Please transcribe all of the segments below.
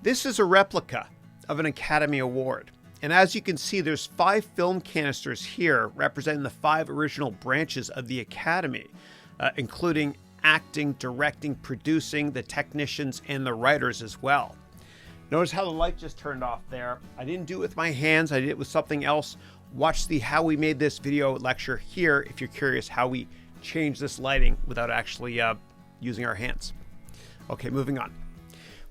This is a replica of an Academy Award. And as you can see, there's 5 film canisters here representing the 5 original branches of the Academy, including acting, directing, producing, the technicians, and the writers as well. Notice how the light just turned off there. I didn't do it with my hands, I did it with something else. Watch the how we made this video lecture here if you're curious how we changed this lighting without actually using our hands. Okay, moving on.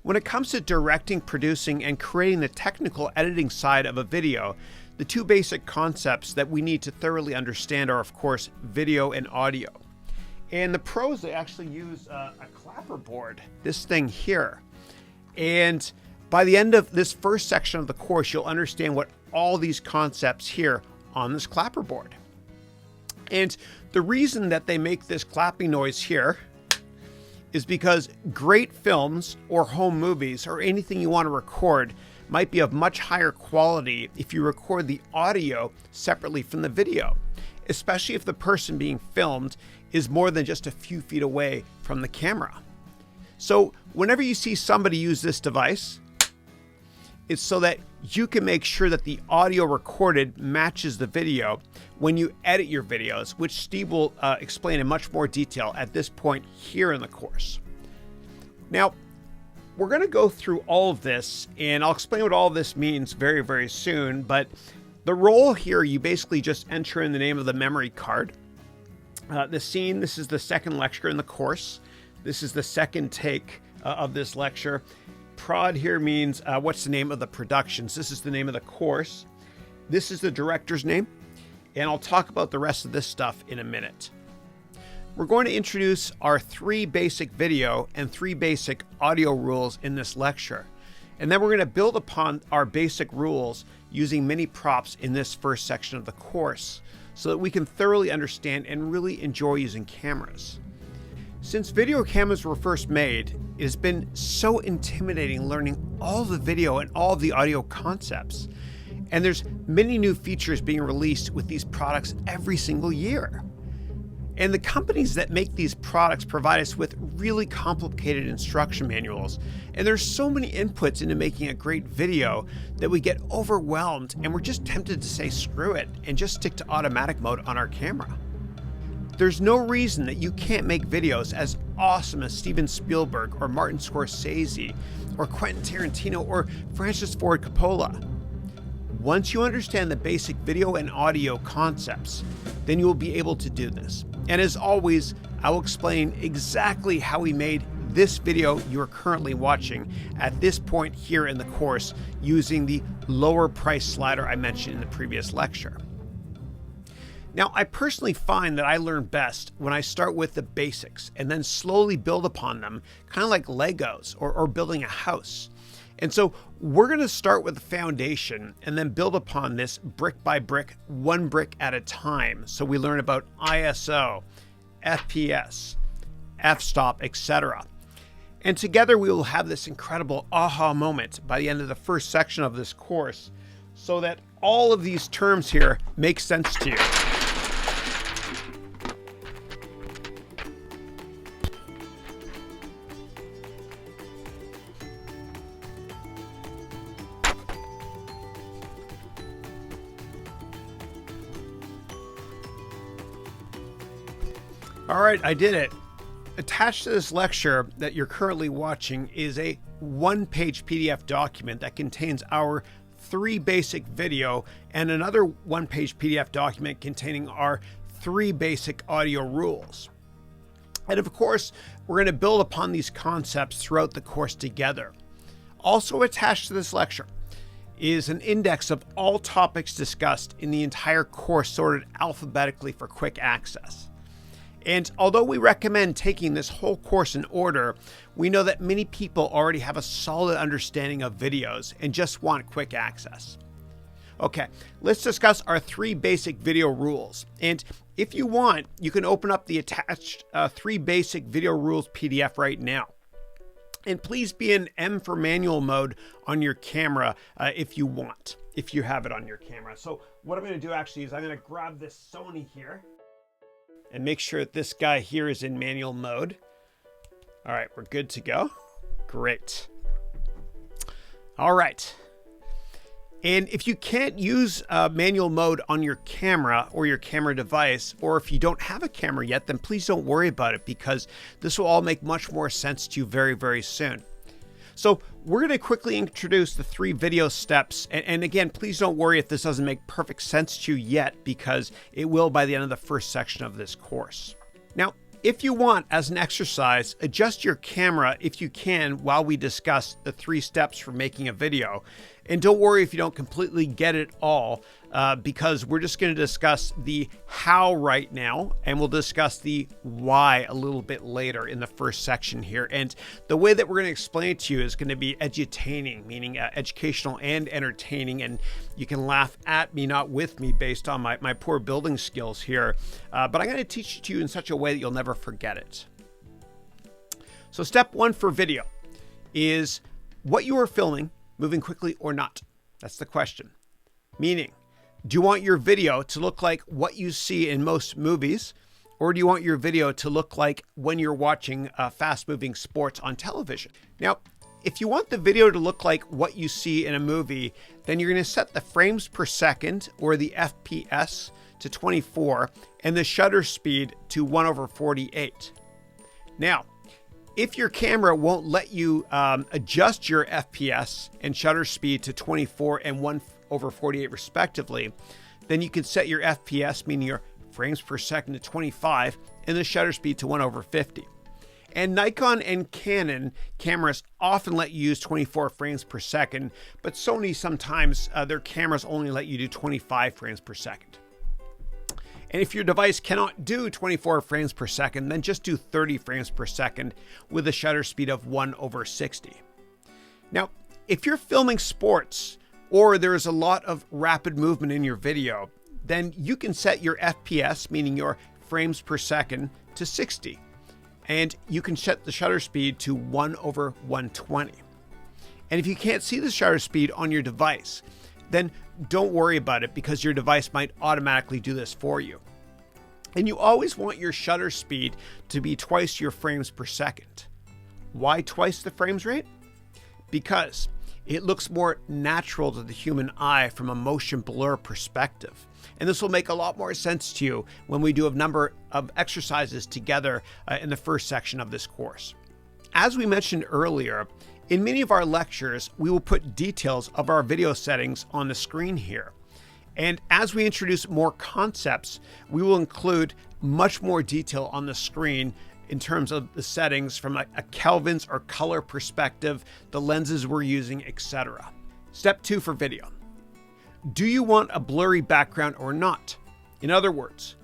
When it comes to directing, producing, and creating the technical editing side of a video, the 2 basic concepts that we need to thoroughly understand are, of course, video and audio. And the pros, they actually use a clapperboard, this thing here. And by the end of this first section of the course, you'll understand what all these concepts here on this clapperboard. And the reason that they make this clapping noise here is because great films or home movies or anything you want to record might be of much higher quality if you record the audio separately from the video, especially if the person being filmed is more than just a few feet away from the camera. So whenever you see somebody use this device, it's so that you can make sure that the audio recorded matches the video when you edit your videos, which Steve will explain in much more detail at this point here in the course. Now, we're going to go through all of this, and I'll explain what all of this means very, very soon, but the role here, you basically just enter in the name of the memory card. The scene, this is the second lecture in the course. This is the second take of this lecture. Prod here means what's the name of the productions. This is the name of the course. This is the director's name, and I'll talk about the rest of this stuff in a minute. We're going to introduce our 3 basic video and 3 basic audio rules in this lecture. And then we're going to build upon our basic rules using many props in this first section of the course so that we can thoroughly understand and really enjoy using cameras. Since video cameras were first made, it has been so intimidating learning all the video and all the audio concepts. And there's many new features being released with these products every single year. And the companies that make these products provide us with really complicated instruction manuals. And there's so many inputs into making a great video that we get overwhelmed and we're just tempted to say screw it and just stick to automatic mode on our camera. There's no reason that you can't make videos as awesome as Steven Spielberg or Martin Scorsese or Quentin Tarantino or Francis Ford Coppola. Once you understand the basic video and audio concepts, then you will be able to do this. And as always, I will explain exactly how we made this video you're currently watching at this point here in the course using the lower price slider I mentioned in the previous lecture. Now, I personally find that I learn best when I start with the basics and then slowly build upon them, kind of like Legos or building a house. And so we're going to start with the foundation and then build upon this brick by brick, 1 brick at a time. So we learn about ISO, FPS, FStop, etc. And together we will have this incredible aha moment by the end of the first section of this course so that all of these terms here make sense to you. All right, I did it. Attached to this lecture that you're currently watching is a 1-page PDF document that contains our 3 basic video and another 1-page PDF document containing our 3 basic audio rules. And of course, we're going to build upon these concepts throughout the course together. Also attached to this lecture is an index of all topics discussed in the entire course sorted alphabetically for quick access. And although we recommend taking this whole course in order, we know that many people already have a solid understanding of videos and just want quick access. Okay, let's discuss our 3 basic video rules. And if you want, you can open up the attached 3 basic video rules PDF right now. And please be in M for manual mode on your camera if you want, if you have it on your camera. So what I'm going to do actually is I'm going to grab this Sony here and make sure that this guy here is in manual mode. All right, we're good to go. Great. All right. And if you can't use manual mode on your camera or your camera device, or if you don't have a camera yet, then please don't worry about it, because this will all make much more sense to you very, very soon. So we're going to quickly introduce the 3 video steps. And again, please don't worry if this doesn't make perfect sense to you yet, because it will by the end of the first section of this course. Now, if you want, as an exercise, adjust your camera if you can while we discuss the 3 steps for making a video. And don't worry if you don't completely get it all, because we're just going to discuss the how right now, and we'll discuss the why a little bit later in the first section here. And the way that we're going to explain it to you is going to be edutaining, meaning educational and entertaining. And you can laugh at me, not with me, based on my poor building skills here. But I'm going to teach it to you in such a way that you'll never forget it. So step 1 for video is what you are filming moving quickly or not? That's the question. Meaning, do you want your video to look like what you see in most movies, or do you want your video to look like when you're watching fast-moving sports on television? Now, if you want the video to look like what you see in a movie, then you're going to set the frames per second, or the FPS, to 24, and the shutter speed to 1/48. Now, if your camera won't let you adjust your FPS and shutter speed to 24 and 1/48 respectively, then you can set your FPS, meaning your frames per second, to 25 and the shutter speed to 1/50. And Nikon and Canon cameras often let you use 24 frames per second, but Sony sometimes, their cameras only let you do 25 frames per second. And if your device cannot do 24 frames per second, then just do 30 frames per second with a shutter speed of 1/60. Now, if you're filming sports, or there is a lot of rapid movement in your video, then you can set your FPS, meaning your frames per second, to 60. And you can set the shutter speed to 1/120. And if you can't see the shutter speed on your device, then don't worry about it, because your device might automatically do this for you. And you always want your shutter speed to be twice your frames per second. Why twice the frames rate? Because it looks more natural to the human eye from a motion blur perspective. And this will make a lot more sense to you when we do a number of exercises together in the first section of this course. As we mentioned earlier, in many of our lectures, we will put details of our video settings on the screen here. And as we introduce more concepts, we will include much more detail on the screen in terms of the settings from a Kelvins or color perspective, the lenses we're using, etc. Step 2 for video. Do you want a blurry background or not? In other words,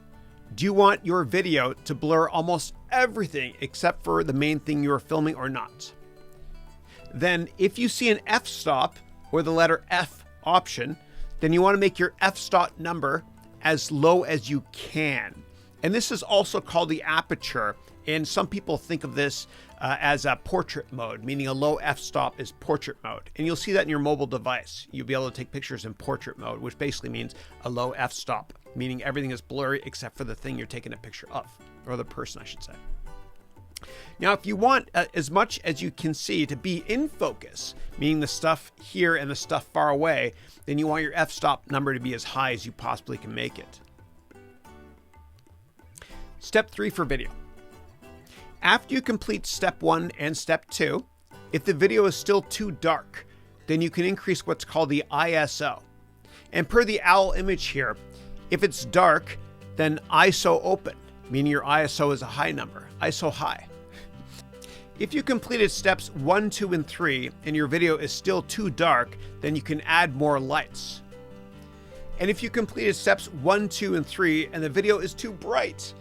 do you want your video to blur almost everything except for the main thing you're filming or not? Then if you see an f-stop or the letter F option, then you want to make your f-stop number as low as you can. And this is also called the aperture. And some people think of this as a portrait mode, meaning a low f-stop is portrait mode. And you'll see that in your mobile device. You'll be able to take pictures in portrait mode, which basically means a low f-stop, meaning everything is blurry except for the thing you're taking a picture of, or the person, I should say. Now, if you want as much as you can see to be in focus, meaning the stuff here and the stuff far away, then you want your f-stop number to be as high as you possibly can make it. Step 3 for video. After you complete step 1 and step 2, if the video is still too dark, then you can increase what's called the ISO. And per the owl image here, if it's dark, then ISO open, meaning your ISO is a high number, ISO high. If you completed steps 1, 2, and 3, and your video is still too dark, then you can add more lights. And if you completed steps 1, 2, and 3, and the video is too bright,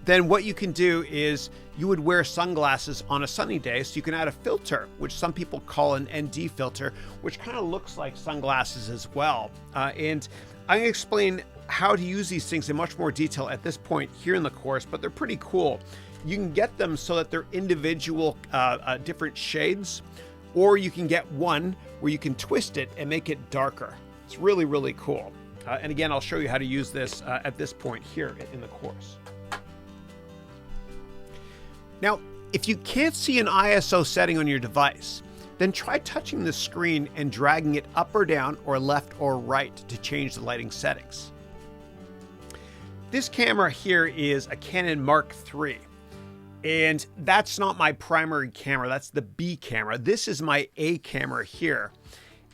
then what you can do is you would wear sunglasses on a sunny day, so you can add a filter, which some people call an ND filter, which kind of looks like sunglasses as well. And I'm going to explain how to use these things in much more detail at this point here in the course, but they're pretty cool. You can get them so that they're individual different shades, or you can get one where you can twist it and make it darker. It's really, really cool. And again, I'll show you how to use this at this point here in the course. Now, if you can't see an ISO setting on your device, then try touching the screen and dragging it up or down or left or right to change the lighting settings. This camera here is a Canon Mark III, and that's not my primary camera. That's the B camera. This is my A camera here.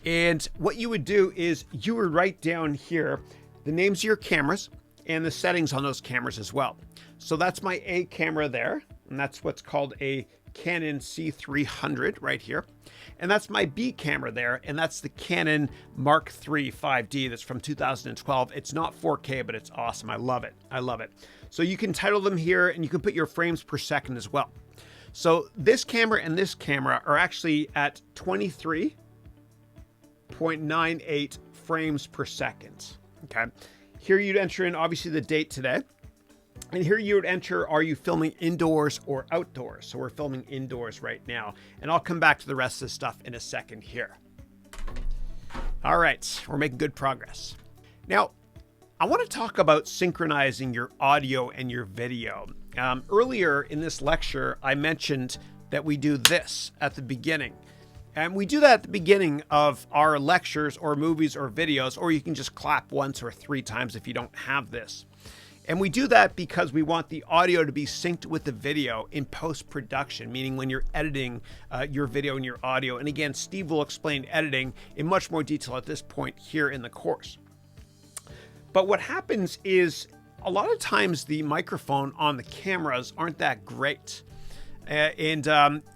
And what you would do is you would write down here the names of your cameras and the settings on those cameras as well. So that's my A camera there, and that's what's called a Canon C300 right here. And that's my B camera there, and that's the Canon Mark III 5D that's from 2012. It's not 4K, but it's awesome. I love it. I love it. So you can title them here, and you can put your frames per second as well. So this camera and this camera are actually at 23.98 frames per second. Okay. Here you'd enter in obviously the date today. And here you would enter, are you filming indoors or outdoors? So we're filming indoors right now. And I'll come back to the rest of the stuff in a second here. All right, we're making good progress. Now, I want to talk about synchronizing your audio and your video. Earlier in this lecture, I mentioned that we do this at the beginning. And we do that at the beginning of our lectures or movies or videos, or you can just clap once or 3 times if you don't have this. And we do that because we want the audio to be synced with the video in post-production, meaning when you're editing your video and your audio. And again, Steve will explain editing in much more detail at this point here in the course. But what happens is a lot of times the microphone on the cameras aren't that great. And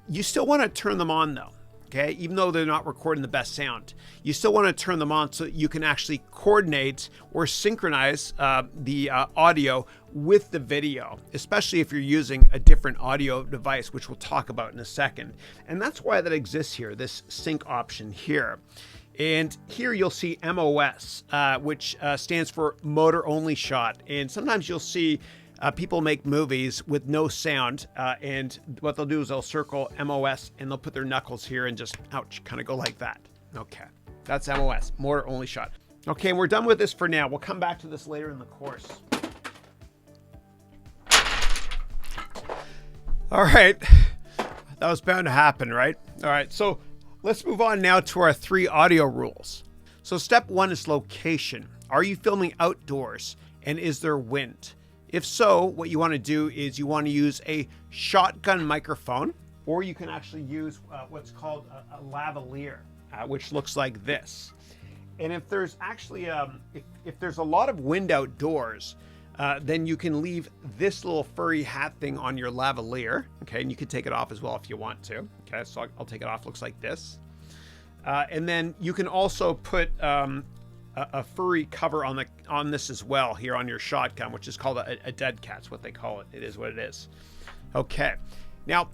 you still want to turn them on though. Okay, even though they're not recording the best sound, you still want to turn them on so you can actually coordinate or synchronize the audio with the video, especially if you're using a different audio device, which we'll talk about in a second. And that's why that exists here, this sync option here. And here you'll see MOS, which stands for motor only shot. And sometimes you'll see people make movies with no sound, and what they'll do is they'll circle MOS and they'll put their knuckles here and just, ouch, kind of go like that. Okay, that's MOS, motor only shot. Okay, and we're done with this for now. We'll come back to this later in the course. All right, that was bound to happen, right? All right, so let's move on now to our 3 audio rules. So step 1 is location. Are you filming outdoors, and is there wind? If so, what you want to do is you want to use a shotgun microphone, or you can actually use what's called a lavalier, which looks like this. And if there's actually, if there's a lot of wind outdoors, then you can leave this little furry hat thing on your lavalier. Okay, and you can take it off as well if you want to. Okay, so I'll take it off, looks like this. And then you can also put a furry cover on this as well here on your shotgun, which is called a dead cat's what they call it. It is what it is. Okay. Now,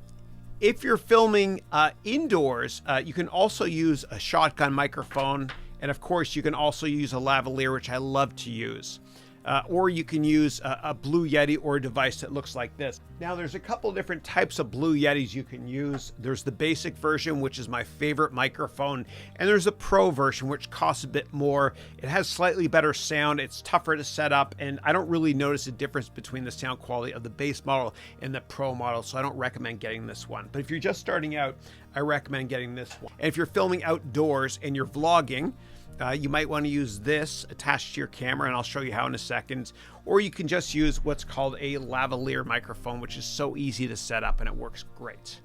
if you're filming indoors, you can also use a shotgun microphone. And of course, you can also use a lavalier, which I love to use. Or you can use a Blue Yeti or a device that looks like this. Now, there's a couple different types of Blue Yetis you can use. There's the basic version, which is my favorite microphone, and there's a Pro version, which costs a bit more. It has slightly better sound. It's tougher to set up, and I don't really notice a difference between the sound quality of the base model and the Pro model, so I don't recommend getting this one. But if you're just starting out, I recommend getting this one. And if you're filming outdoors and you're vlogging, you might want to use this attached to your camera, and I'll show you how in a second. Or you can just use what's called a lavalier microphone, which is so easy to set up and it works great.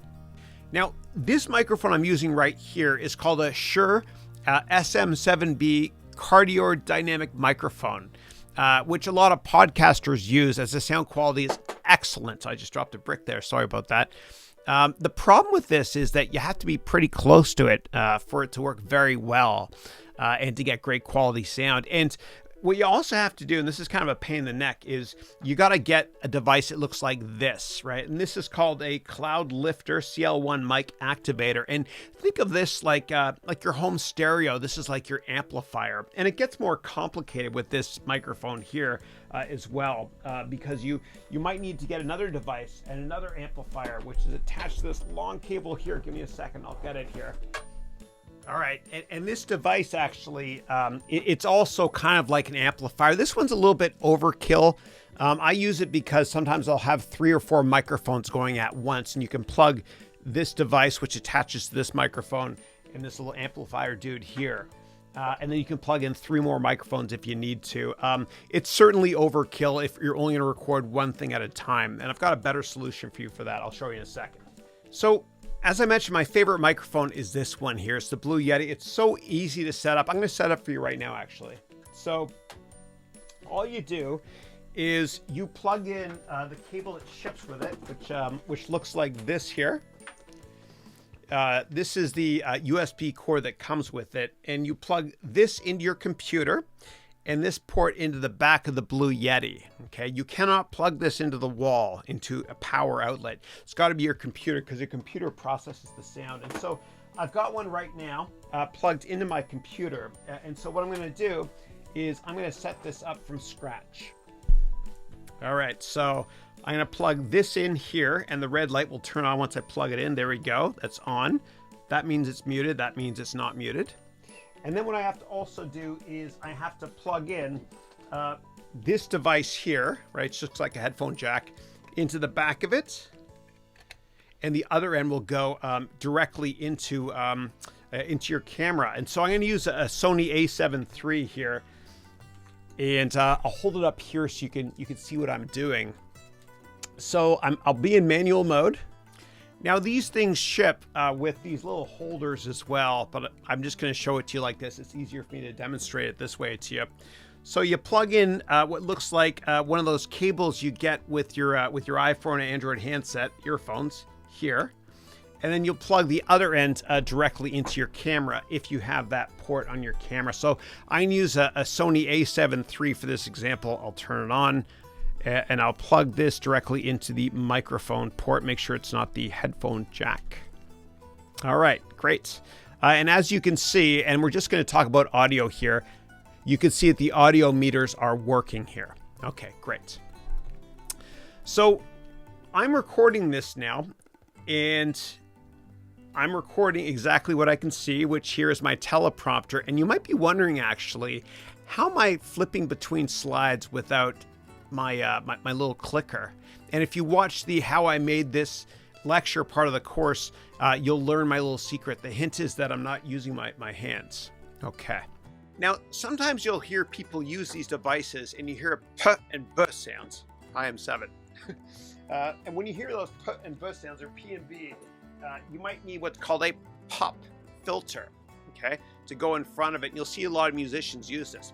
Now, this microphone I'm using right here is called a Shure SM7B Cardioid Dynamic Microphone, which a lot of podcasters use, as the sound quality is excellent. I just dropped a brick there. Sorry about that. The problem with this is that you have to be pretty close to it for it to work very well. And to get great quality sound. And what you also have to do, and this is kind of a pain in the neck, is you got to get a device that looks like this, right? And this is called a Cloud Lifter CL1 mic activator. And think of this like your home stereo. This is like your amplifier. And it gets more complicated with this microphone here as well, because you might need to get another device and another amplifier, which is attached to this long cable here. Give me a second, I'll get it here. All right, and this device actually, it's also kind of like an amplifier. This one's a little bit overkill. I use it because sometimes I'll have 3 or 4 microphones going at once, and you can plug this device, which attaches to this microphone, and this little amplifier dude here. And then you can plug in 3 more microphones if you need to. It's certainly overkill if you're only going to record one thing at a time. And I've got a better solution for you for that. I'll show you in a second. So as I mentioned, my favorite microphone is this one here. It's the Blue Yeti. It's so easy to set up. I'm going to set up for you right now, actually. So all you do is you plug in the cable that ships with it, which looks like this here. This is the USB cord that comes with it, and you plug this into your computer and this port into the back of the Blue Yeti. Okay, you cannot plug this into the wall, into a power outlet. It's got to be your computer, because your computer processes the sound. And so I've got one right now plugged into my computer. And so what I'm going to do is I'm going to set this up from scratch. All right, so I'm going to plug this in here, and the red light will turn on once I plug it in. There we go. That's on. That means it's muted. That means it's not muted. And then what I have to also do is I have to plug in this device here, right? It looks like a headphone jack, into the back of it. And the other end will go directly into your camera. And so I'm going to use a Sony a7 III here. And I'll hold it up here so you can see what I'm doing. So I'll be in manual mode. Now these things ship with these little holders as well, but I'm just going to show it to you like this. It's easier for me to demonstrate it this way to you. So you plug in what looks like one of those cables you get with your iPhone and Android handset earphones here, and then you'll plug the other end directly into your camera if you have that port on your camera. So I use a Sony a7 III for this example. I'll turn it on. And I'll plug this directly into the microphone port. Make sure it's not the headphone jack. All right, great. And as you can see, and we're just going to talk about audio here, you can see that the audio meters are working here. Okay, great. So I'm recording this now, and I'm recording exactly what I can see, which here is my teleprompter. And you might be wondering, actually, how am I flipping between slides without my little clicker? And if you watch the How I Made This lecture part of the course, you'll learn my little secret. The hint is that I'm not using my hands. Okay. Now, sometimes you'll hear people use these devices and you hear p and b sounds. I am 7. And when you hear those p and b sounds, or p and b, you might need what's called a pop filter, okay, to go in front of it. And you'll see a lot of musicians use this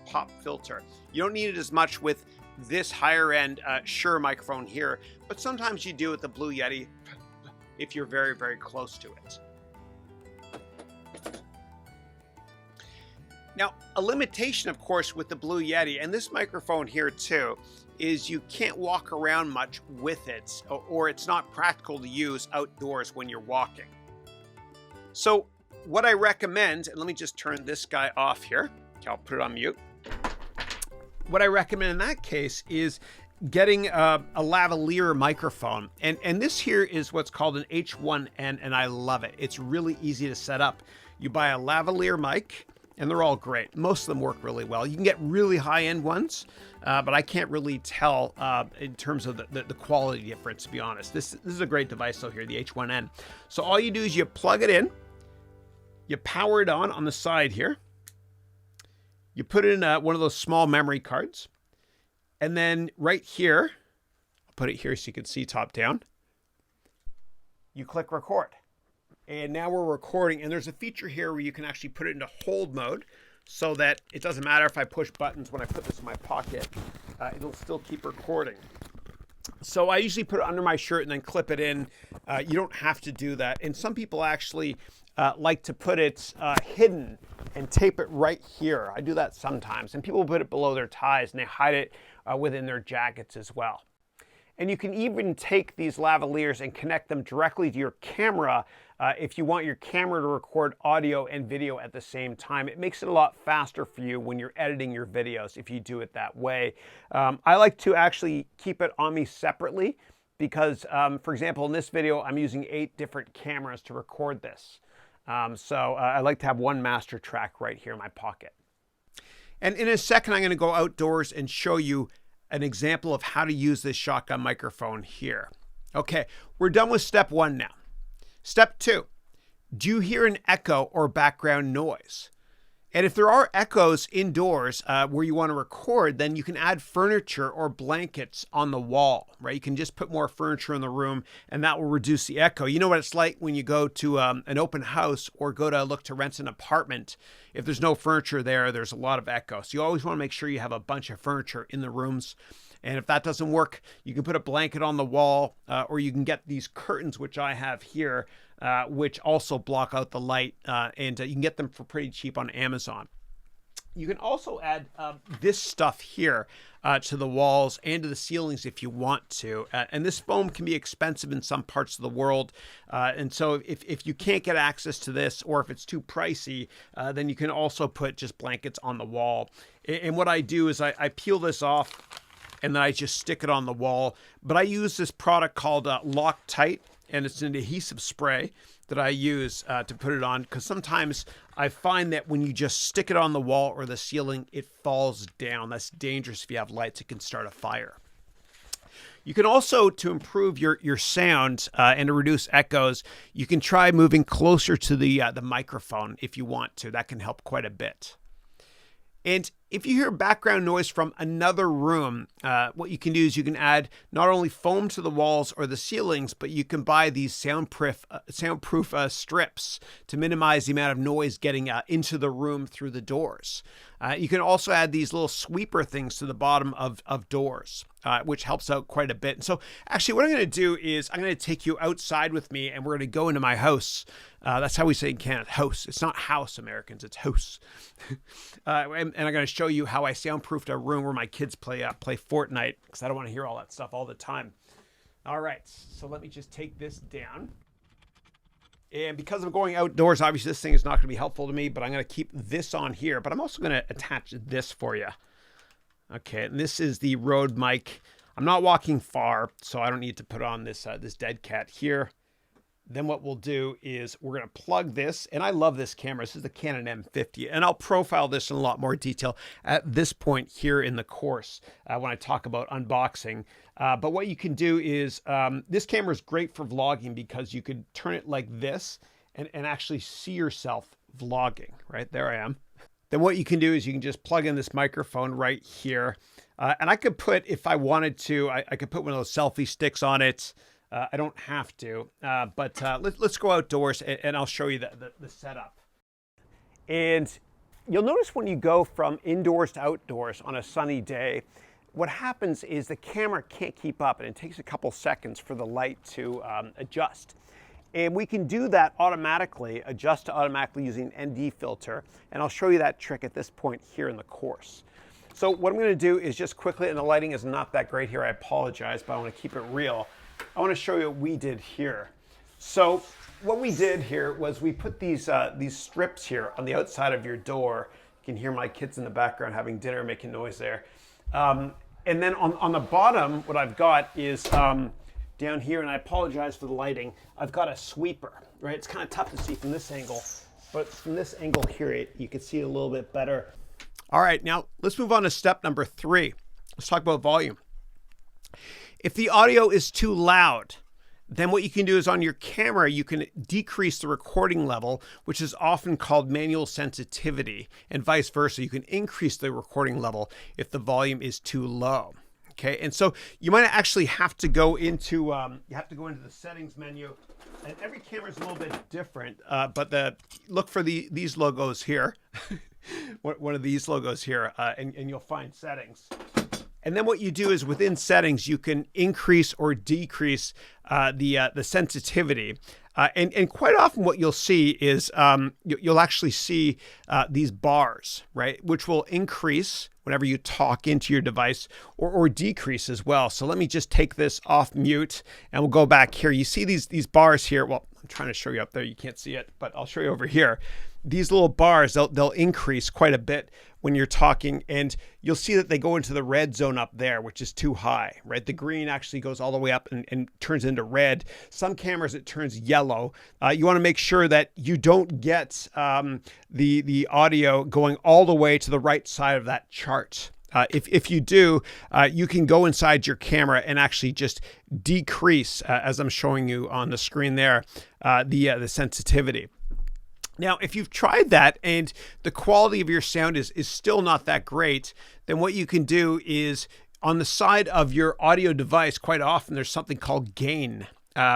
pop filter. You don't need it as much with this higher end Shure microphone here, but sometimes you do with the Blue Yeti if you're very, very close to it. Now, a limitation, of course, with the Blue Yeti, and this microphone here too, is you can't walk around much with it, or it's not practical to use outdoors when you're walking. So what I recommend, and let me just turn this guy off here. Okay, I'll put it on mute. What I recommend in that case is getting a lavalier microphone. And this here is what's called an H1N, and I love it. It's really easy to set up. You buy a lavalier mic, and they're all great. Most of them work really well. You can get really high-end ones, but I can't really tell in terms of the quality difference, to be honest. This is a great device, though, here, the H1N. So all you do is you plug it in, you power it on the side here, you put in one of those small memory cards, and then right here, I'll put it here so you can see top down, you click record. And now we're recording, and there's a feature here where you can actually put it into hold mode so that it doesn't matter if I push buttons when I put this in my pocket, it'll still keep recording. So I usually put it under my shirt and then clip it in. You don't have to do that. And some people actually like to put it hidden and tape it right here. I do that sometimes. And people put it below their ties and they hide it within their jackets as well. And you can even take these lavaliers and connect them directly to your camera if you want your camera to record audio and video at the same time. It makes it a lot faster for you when you're editing your videos if you do it that way. I like to actually keep it on me separately because, for example, in this video, I'm using 8 different cameras to record this. So I like to have one master track right here in my pocket. And in a second, I'm going to go outdoors and show you an example of how to use this shotgun microphone here. Okay, we're done with step 1 now. Step 2, do you hear an echo or background noise? And if there are echoes indoors where you want to record, then you can add furniture or blankets on the wall, right? You can just put more furniture in the room and that will reduce the echo. You know what it's like when you go to an open house or go to look to rent an apartment. If there's no furniture there, there's a lot of echo. So you always want to make sure you have a bunch of furniture in the rooms. And if that doesn't work, you can put a blanket on the wall or you can get these curtains, which I have here, which also block out the light, and you can get them for pretty cheap on Amazon. You can also add this stuff here to the walls and to the ceilings if you want to. And this foam can be expensive in some parts of the world. And so if you can't get access to this, or if it's too pricey, then you can also put just blankets on the wall. And what I do is I peel this off and then I just stick it on the wall. But I use this product called Loctite, and it's an adhesive spray that I use to put it on, because sometimes I find that when you just stick it on the wall or the ceiling, it falls down. That's dangerous. If you have lights, it can start a fire. You can also, to improve your sound and to reduce echoes, you can try moving closer to the microphone if you want to. That can help quite a bit. And if you hear background noise from another room, what you can do is you can add not only foam to the walls or the ceilings, but you can buy these soundproof strips to minimize the amount of noise getting into the room through the doors. You can also add these little sweeper things to the bottom of doors, which helps out quite a bit. And so actually what I'm going to do is I'm going to take you outside with me and we're going to go into my house. That's how we say in Canada, house. It's not house, Americans, it's house. And I'm going to show you how I soundproofed a room where my kids play Fortnite, because I don't want to hear all that stuff all the time. All right, so let me just take this down. And because I'm going outdoors, obviously this thing is not going to be helpful to me, but I'm going to keep this on here. But I'm also going to attach this for you. Okay, and this is the Rode mic. I'm not walking far, so I don't need to put on this dead cat here. Then what we'll do is we're going to plug this, and I love this camera. This is the Canon M50, and I'll profile this in a lot more detail at this point here in the course when I talk about unboxing. But what you can do is, this camera is great for vlogging because you could turn it like this and actually see yourself vlogging, right? There I am. Then what you can do is you can just plug in this microphone right here. And I could put, if I wanted to, I could put one of those selfie sticks on it. I don't have to, but let's go outdoors and I'll show you the setup. And you'll notice when you go from indoors to outdoors on a sunny day, what happens is the camera can't keep up and it takes a couple seconds for the light to adjust. And we can do that automatically, adjust to automatically using an ND filter. And I'll show you that trick at this point here in the course. So what I'm going to do is just quickly, and the lighting is not that great here, I apologize, but I want to keep it real. I want to show you what we did here. So what we did here was we put these strips here on the outside of your door. You can hear my kids in the background having dinner, making noise there. And then on the bottom, what I've got is down here, and I apologize for the lighting, I've got a sweeper, right? It's kind of tough to see from this angle, but from this angle here, you can see it a little bit better. All right, now let's move on to step number 3. Let's talk about volume. If the audio is too loud, then what you can do is on your camera, you can decrease the recording level, which is often called manual sensitivity, and vice versa. You can increase the recording level if the volume is too low. Okay, and so you might actually have to go into the settings menu, and every camera is a little bit different. But look for these logos here, one of these logos here, and you'll find settings. And then what you do is within settings, you can increase or decrease the sensitivity. And quite often what you'll see is you'll actually see these bars, right? Which will increase whenever you talk into your device or decrease as well. So let me just take this off mute and we'll go back here. You see these bars here. Well, I'm trying to show you up there. You can't see it, but I'll show you over here. These little bars, they'll increase quite a bit when you're talking, and you'll see that they go into the red zone up there, which is too high, right? The green actually goes all the way up and turns into red. Some cameras, it turns yellow. You want to make sure that you don't get the audio going all the way to the right side of that chart. If you do, you can go inside your camera and actually just decrease, as I'm showing you on the screen there, the sensitivity. Now, if you've tried that and the quality of your sound is still not that great, then what you can do is on the side of your audio device, quite often there's something called gain,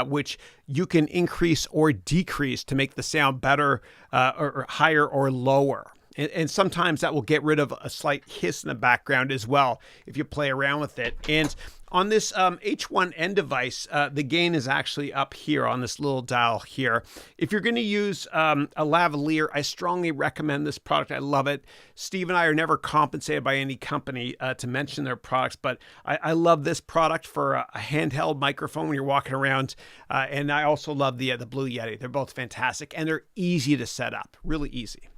which you can increase or decrease to make the sound better, or higher or lower. And sometimes that will get rid of a slight hiss in the background as well if you play around with it. And on this H1N device, the gain is actually up here on this little dial here. If you're going to use a lavalier, I strongly recommend this product. I love it. Steve and I are never compensated by any company to mention their products, but I love this product for a handheld microphone when you're walking around. And I also love the Blue Yeti. They're both fantastic, and they're easy to set up, really easy.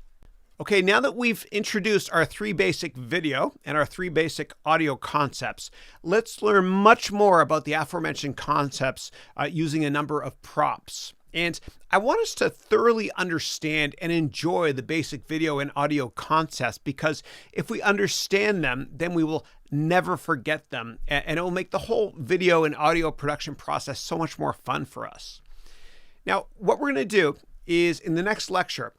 Okay, now that we've introduced our 3 basic video and our 3 basic audio concepts, let's learn much more about the aforementioned concepts using a number of props. And I want us to thoroughly understand and enjoy the basic video and audio concepts, because if we understand them, then we will never forget them, and it will make the whole video and audio production process so much more fun for us. Now, what we're going to do is in the next lecture,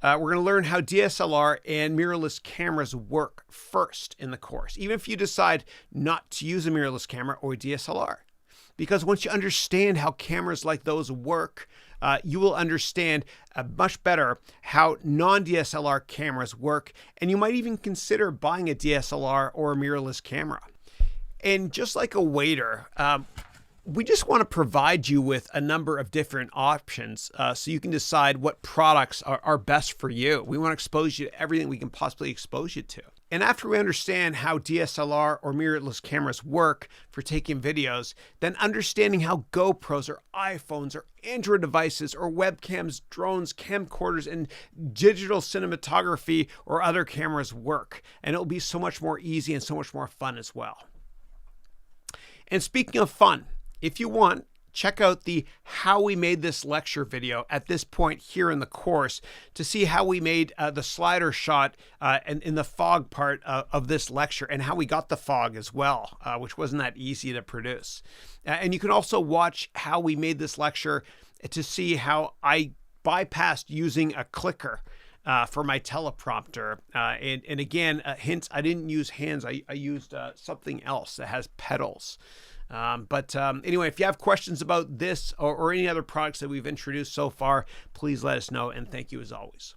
we're going to learn how DSLR and mirrorless cameras work first in the course, even if you decide not to use a mirrorless camera or a DSLR. Because once you understand how cameras like those work, you will understand much better how non-DSLR cameras work, and you might even consider buying a DSLR or a mirrorless camera. And just like a waiter, we just want to provide you with a number of different options so you can decide what products are best for you. We want to expose you to everything we can possibly expose you to. And after we understand how DSLR or mirrorless cameras work for taking videos, then understanding how GoPros or iPhones or Android devices or webcams, drones, camcorders, and digital cinematography or other cameras work. And it'll be so much more easy and so much more fun as well. And speaking of fun, if you want, check out the how we made this lecture video at this point here in the course to see how we made the slider shot in the fog part of this lecture, and how we got the fog as well, which wasn't that easy to produce. And you can also watch how we made this lecture to see how I bypassed using a clicker for my teleprompter. And again, a hint, I didn't use hands. I used something else that has pedals. Anyway, if you have questions about this or any other products that we've introduced so far, please let us know, and thank you as always.